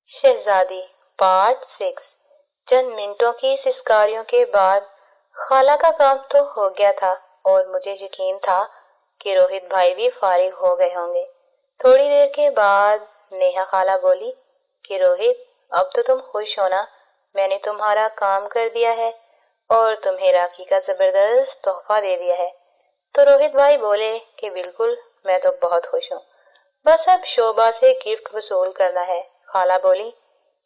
शहजादी part 6। चंद मिनटों की सिसकारियों के बाद खाला का काम तो हो गया था और मुझे यकीन था कि रोहित भाई भी फारिग हो गए होंगे। थोड़ी देर के बाद नेहा खाला बोली कि रोहित, अब तो तुम खुश हो ना, मैंने तुम्हारा काम कर दिया है और तुम्हें राखी का जबरदस्त तोहफा दे दिया है। तो रोहित भाई बोले कि बिल्कुल, मैं तो बहुत खुश हूँ, बस अब शोभा से गिफ्ट वसूल करना है। खाला बोली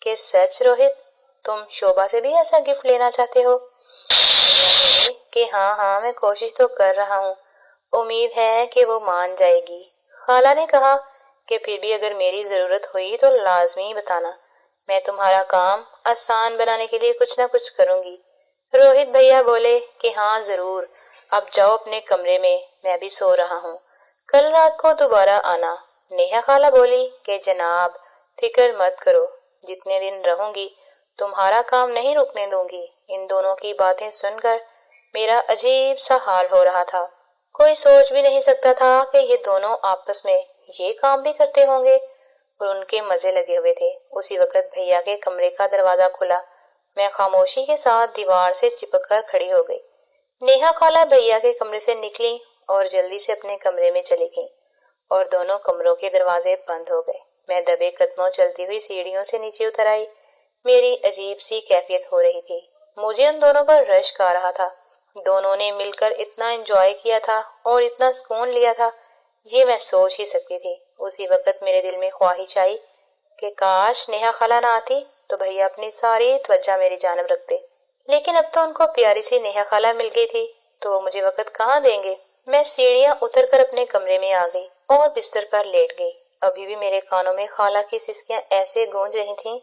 कि सच रोहित, तुम शोभा से भी ऐसा गिफ्ट लेना चाहते हो? बोली कि हाँ, मैं कोशिश तो कर रहा हूँ, उम्मीद है कि वो मान जाएगी। खाला ने कहा कि फिर भी अगर मेरी जरूरत हुई तो लाजमी बताना, मैं तुम्हारा काम आसान बनाने के लिए कुछ ना कुछ करूंगी। रोहित भैया बोले कि हाँ जरूर, अब जाओ अपने कमरे में, मैं भी सो रहा हूँ, कल रात को दोबारा आना। नेहा खाला बोली कि जनाब फिक्र मत करो, जितने दिन रहूंगी तुम्हारा काम नहीं रुकने दूंगी। इन दोनों की बातें सुनकर मेरा अजीब सा हाल हो रहा था। कोई सोच भी नहीं सकता था कि ये दोनों आपस में ये काम भी करते होंगे और उनके मजे लगे हुए थे। उसी वक्त भैया के कमरे का दरवाजा खुला। मैं खामोशी के साथ दीवार से चिपक कर खड़ी हो गई। नेहा खाला भैया के कमरे से निकली और जल्दी से अपने कमरे में चली गई और दोनों कमरों के दरवाजे बंद हो गए। मैं दबे कदमों चलती हुई सीढ़ियों से नीचे उतर आई। मेरी अजीब सी कैफियत हो रही थी। मुझे उन दोनों पर रश्क आ रहा था। दोनों ने मिलकर इतना एंजॉय किया था और इतना सुकून लिया था, ये मैं सोच ही सकती थी। उसी वक्त मेरे दिल में ख्वाहिश आई कि काश नेहा खाला ना आती तो भैया अपनी सारी तवज्जो मेरी जानब रखते, लेकिन अब तो उनको प्यारी सी नेहा खाला मिल गई थी तो वो मुझे वक्त कहाँ देंगे। मैं सीढ़ियां उतर कर अपने कमरे में आ गई और बिस्तर पर लेट गई। अभी भी मेरे कानों में खाला की सिसकियां ऐसे गूंज रही थीं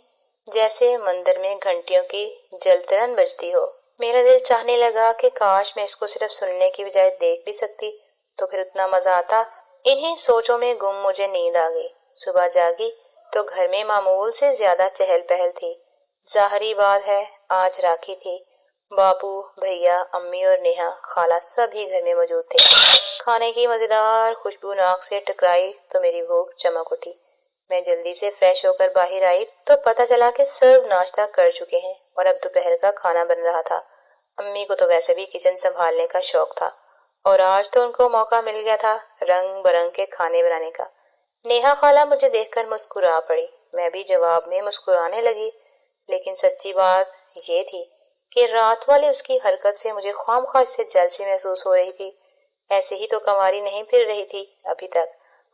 जैसे मंदिर में घंटियों की जलतरन बजती हो। मेरा दिल चाहने लगा कि काश मैं इसको सिर्फ सुनने की बजाय देख भी सकती तो फिर उतना मजा आता। इन्हीं सोचों में गुम मुझे नींद आ गई। सुबह जागी तो घर में मामूल से ज्यादा चहल पहल थी। जाहिरी बात है आज राखी थी। बापू, भैया, अम्मी और नेहा खाला सभी घर में मौजूद थे। खाने की मजेदार खुशबू नाक से टकराई तो मेरी भूख चमक उठी। मैं जल्दी से फ्रेश होकर बाहर आई तो पता चला कि सब नाश्ता कर चुके हैं और अब दोपहर का खाना बन रहा था। अम्मी को तो वैसे भी किचन संभालने का शौक था और आज तो उनको मौका मिल गया था रंग बरंग के खाने बनाने का। नेहा खाला मुझे देखकर मुस्कुरा पड़ी। मैं भी जवाब में मुस्कुराने लगी, लेकिन सच्ची बात ये थी कि रात वाली उसकी हरकत से मुझे ख्वामख्वाह इससे जलसी महसूस हो रही थी। ऐसे ही तो कंवारी नहीं फिर रही थी अभी तक।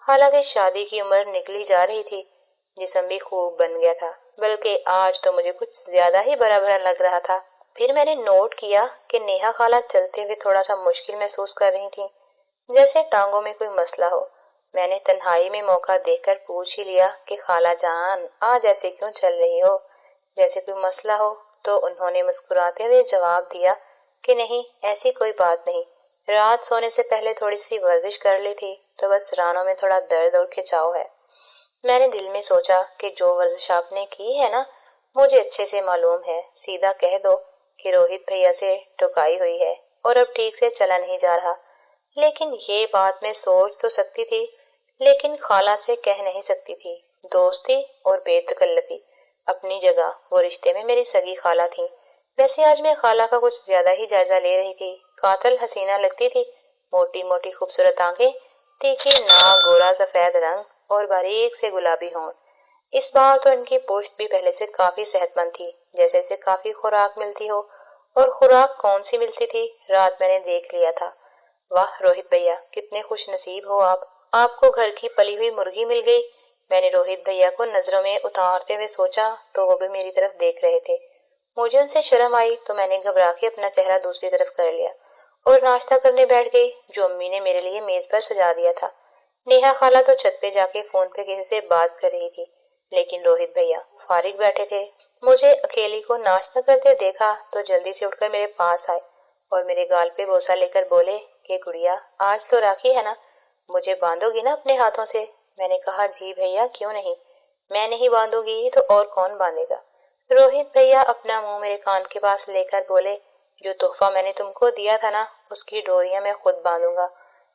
हालांकि शादी की उम्र निकली जा रही थी, जिस्म भी खूब बन गया था, बल्कि आज तो मुझे कुछ ज्यादा ही बड़ा भरा लग रहा था। फिर मैंने नोट किया कि नेहा खाला चलते हुए थोड़ा सा मुश्किल महसूस कर रही थी, जैसे टांगों में कोई मसला हो। मैंने तन्हाई में मौका देखकर पूछ ही लिया कि खाला जान, आज ऐसे क्यों चल रही हो, जैसे कोई मसला हो। तो उन्होंने मुस्कुराते हुए जवाब दिया कि नहीं, ऐसी कोई बात नहीं, रात सोने से पहले थोड़ी सी वर्जिश कर ली थी तो बस रानों में थोड़ा दर्द और खिंचाव है। मैंने दिल में सोचा कि जो वर्जिश आपने की है ना, मुझे अच्छे से मालूम है। सीधा कह दो कि रोहित भैया से टुकाई हुई है और अब ठीक से चला नहीं जा रहा। लेकिन ये बात मैं सोच तो सकती थी, लेकिन खाला से कह नहीं सकती थी। दोस्ती और बेतकल्लफी अपनी जगह, वो रिश्ते में मेरी सगी खाला थी। वैसे आज मैं खाला का कुछ ज्यादा ही जायजा ले रही थी। कातल हसीना लगती थी। मोटी मोटी खूबसूरत आंखें, तीखी नाक, गोरा सफेद रंग और बारीक से गुलाबी होंठ। इस बार तो इनकी पोस्ट भी पहले से काफी सेहतमंद थी, जैसे इसे काफी खुराक मिलती हो। और खुराक कौन सी मिलती थी, रात मैंने देख लिया था। वाह रोहित भैया, कितने खुश नसीब हो आप, आपको घर की पली हुई मुर्गी मिल गई। मैंने रोहित भैया को नजरों में उतारते हुए सोचा तो वो भी मेरी तरफ देख रहे थे। मुझे उनसे शर्म आई तो मैंने घबरा के अपना चेहरा दूसरी तरफ कर लिया और नाश्ता करने बैठ गई, जो अम्मी ने मेरे लिए मेज पर सजा दिया था। नेहा खाला तो छत पे जाके फोन पे किसी से बात कर रही थी, लेकिन रोहित भैया फारिग बैठे थे। मुझे अकेली को नाश्ता करते देखा तो जल्दी से उठकर मेरे पास आए और मेरे गाल पे बोसा लेकर बोले कि गुड़िया, आज तो राखी है ना, मुझे बांधोगी ना अपने हाथों से। मैंने कहा जी भैया, क्यों नहीं, मैं नहीं बांधूंगी तो और कौन बांधेगा। रोहित भैया अपना मुंह मेरे कान के पास लेकर बोले, जो तोहफा मैंने तुमको दिया था ना, उसकी डोरियां मैं खुद बांधूंगा।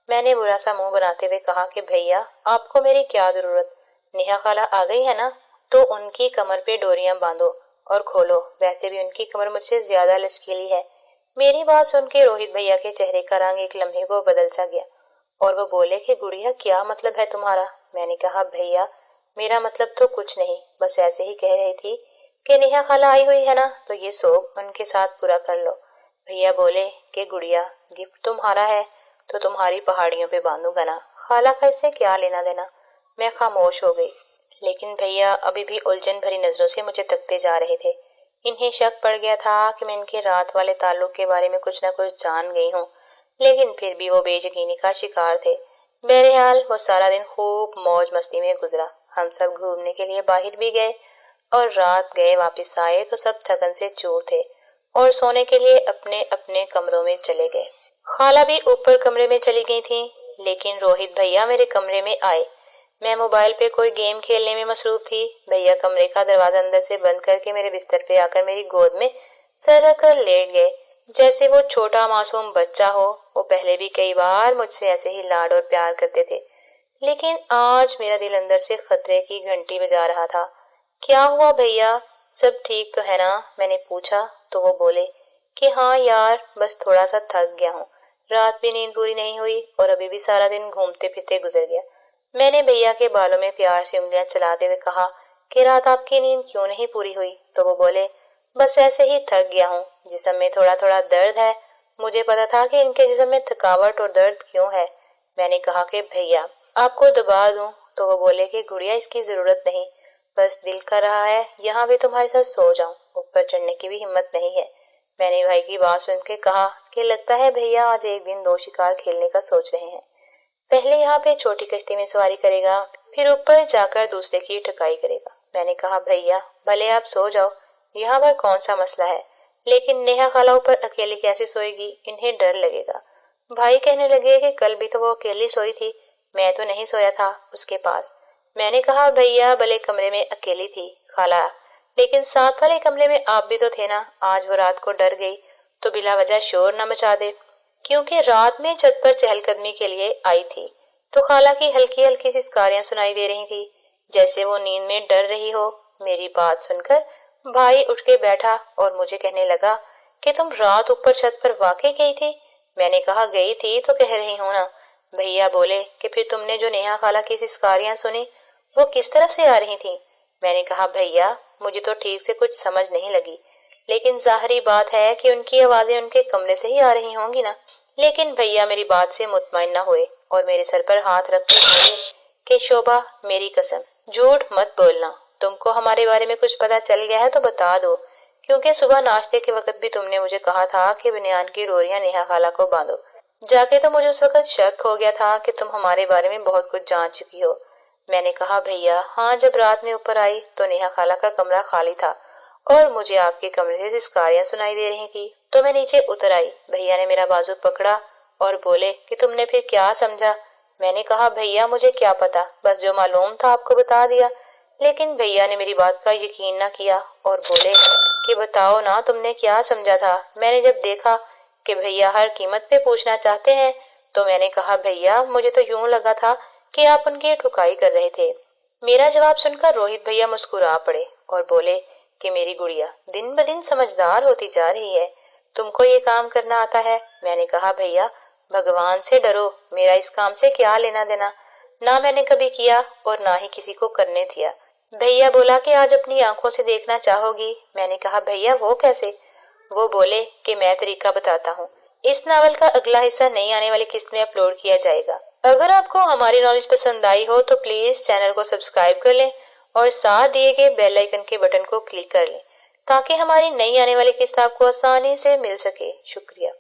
मैंने बुरा सा मुंह बनाते हुए कहा कि भैया, आपको मेरी क्या जरूरत, नेहा खाला आ गई है ना, تو ان کی کمر پہ ڈوریاں باندھو اور کھولو، ویسے بھی ان کی کمر مجھ سے زیادہ لچکیلی ہے۔ میری بات سن کے روہت بھیا کے چہرے کا رنگ ایک لمحے کو بدل سا گیا اور وہ بولے کہ گڑیا کیا مطلب ہے تمہارا؟ میں نے کہا بھیا میرا مطلب تو کچھ نہیں، بس ایسے ہی کہہ رہی تھی کہ نیہا خالہ آئی ہوئی ہے نا تو یہ سوگ ان کے ساتھ پورا کر لو۔ بھیا بولے کہ گڑیا گفٹ تمہارا ہے تو تمہاری پہاڑیوں پہ باندھوں گا نا، خالہ کا اس سے کیا لینا دینا۔ میں خاموش ہو گئی، لیکن بھیا ابھی بھی الجھن بھری نظروں سے مجھے تکتے جا رہے تھے۔ انہیں شک پڑ گیا تھا کہ میں ان کے رات والے تعلق کے بارے میں کچھ نہ کچھ جان گئی ہوں، لیکن پھر بھی وہ بے یقینی کا شکار تھے۔ بہرحال وہ سارا دن خوب موج مستی میں گزرا۔ ہم سب گھومنے کے لیے باہر بھی گئے اور رات گئے واپس آئے تو سب تھکن سے چور تھے اور سونے کے لیے اپنے اپنے کمروں میں چلے گئے۔ خالہ بھی اوپر کمرے میں چلی گئی تھیں، لیکن روہت بھیا میرے کمرے میں آئے۔ میں موبائل پہ کوئی گیم کھیلنے میں مصروف تھی۔ بھیا کمرے کا دروازہ اندر سے بند کر کے میرے بستر پہ آ کر میری گود میں سر رکھ کر لیٹ گئے جیسے وہ چھوٹا معصوم بچہ ہو۔ وہ پہلے بھی کئی بار مجھ سے ایسے ہی لاڈ اور پیار کرتے تھے، لیکن آج میرا دل اندر سے خطرے کی گھنٹی بجا رہا تھا۔ کیا ہوا بھیا، سب ٹھیک تو ہے نا؟ میں نے پوچھا تو وہ بولے کہ ہاں یار بس تھوڑا سا تھک گیا ہوں، رات بھی نیند پوری نہیں ہوئی اور ابھی بھی سارا دن گھومتے پھرتے گزر گیا۔ میں نے بھیا کے بالوں میں پیار سے انگلیاں چلاتے ہوئے کہا کہ رات آپ کی نیند کیوں نہیں پوری ہوئی؟ تو وہ بولے بس ایسے ہی تھک گیا ہوں، جسم میں تھوڑا تھوڑا درد ہے۔ مجھے پتا تھا کہ ان کے جسم میں تھکاوٹ اور درد کیوں ہے۔ میں نے کہا کہ بھیا آپ کو دبا دوں؟ تو وہ بولے کہ گڑیا اس کی ضرورت نہیں، بس دل کر رہا ہے یہاں بھی تمہارے ساتھ سو جاؤں، اوپر چڑھنے کی بھی ہمت نہیں ہے۔ میں نے بھائی کی بات سن کے کہا کہ لگتا ہے بھیا آج ایک دن دو شکار کھیلنے کا سوچ رہے ہیں، پہلے یہاں پہ چھوٹی کشتی میں سواری کرے گا، پھر اوپر جا کر دوسرے کی ٹھکائی کرے گا۔ میں نے کہا بھیا بھلے آپ سو جاؤ، یہاں پر کون سا مسئلہ ہے، لیکن نیہا خالہ اوپر اکیلی کیسے سوئے گی؟ انہیں ڈر لگے گا۔ بھائی کہنے لگے کہ کل بھی تو وہ اکیلی سوئی تھی، میں تو نہیں سویا تھا اس کے پاس۔ میں نے کہا بھیا بھلے کمرے میں اکیلی تھی خالہ، لیکن ساتھ والے کمرے میں آپ بھی تو تھے نا۔ آج وہ رات کو ڈر گئی تو بلا وجہ شور نہ مچا دے، کیونکہ رات میں چھت پر چہل قدمی کے لیے آئی تھی تو خالہ کی ہلکی ہلکی سسکاریاں سنائی دے رہی تھی جیسے وہ نیند میں ڈر رہی ہو۔ میری بات سن کر بھائی اٹھ کے بیٹھا اور مجھے کہنے لگا کہ تم رات اوپر چھت پر واقعی گئی تھی؟ میں نے کہا گئی تھی تو کہہ رہی ہوں نا۔ بھیا بولے کہ پھر تم نے جو نیہا خالہ کی سسکاریاں سنی وہ کس طرف سے آ رہی تھیں؟ میں نے کہا بھیا مجھے تو ٹھیک سے کچھ سمجھ نہیں لگی، لیکن ظاہری بات ہے کہ ان کی آوازیں ان کے کمرے سے ہی آ رہی ہوں گی نا۔ لیکن بھیا میری بات سے مطمئن نہ ہوئے اور میرے سر پر ہاتھ رکھ کے بولے کہ شوبھا میری قسم جھوٹ مت بولنا، تم کو ہمارے بارے میں کچھ پتا چل گیا ہے تو بتا دو، کیونکہ صبح ناشتے کے وقت بھی تم نے مجھے کہا تھا کہ بنیان کی ڈوریاں نیہا خالہ کو باندھو۔ جا کے تو مجھے اس وقت شک ہو گیا تھا کہ تم ہمارے بارے میں بہت کچھ جان چکی ہو۔ میں نے کہا بھیا ہاں جب رات میں اوپر آئی تو نیہا خالہ کا کمرہ خالی تھا اور مجھے آپ کے کمرے سے سسکاریاں سنائی دے رہی تھی تو میں نیچے اتر آئی۔ بھیا نے میرا بازو پکڑا اور بولے کہ تم نے پھر کیا سمجھا؟ میں نے کہا بھیا مجھے کیا پتا، بس جو معلوم تھا آپ کو بتا دیا۔ لیکن بھیا نے میری بات کا یقین نہ کیا اور بولے کہ بتاؤ نا تم نے کیا سمجھا تھا؟ میں نے جب دیکھا کہ بھیا ہر قیمت پہ پوچھنا چاہتے ہیں تو میں نے کہا بھیا مجھے تو یوں لگا تھا کہ آپ ان کی ٹھکائی کر رہے تھے۔ میرا جواب سن کر روہت بھیا مسکرا پڑے اور بولے کہ میری گڑیا دن بدن سمجھدار ہوتی جا رہی ہے، تم کو یہ کام کرنا آتا ہے؟ میں نے کہا بھیا بھگوان سے ڈرو، میرا اس کام سے کیا لینا دینا، نہ میں نے کبھی کیا اور نہ ہی کسی کو کرنے دیا۔ بھیا بولا کہ آج اپنی آنکھوں سے دیکھنا چاہو گی۔ میں نے کہا بھیا وہ کیسے؟ وہ بولے کہ میں طریقہ بتاتا ہوں۔ اس ناول کا اگلا حصہ نئی آنے والی قسط میں اپلوڈ کیا جائے گا۔ اگر آپ کو ہماری نالج پسند آئی ہو تو پلیز چینل کو سبسکرائب کر لیں اور ساتھ دیے گئے بیل آئیکن کے بٹن کو کلک کر لیں تاکہ ہماری نئی آنے والی قسط آپ کو آسانی سے مل سکے۔ شکریہ۔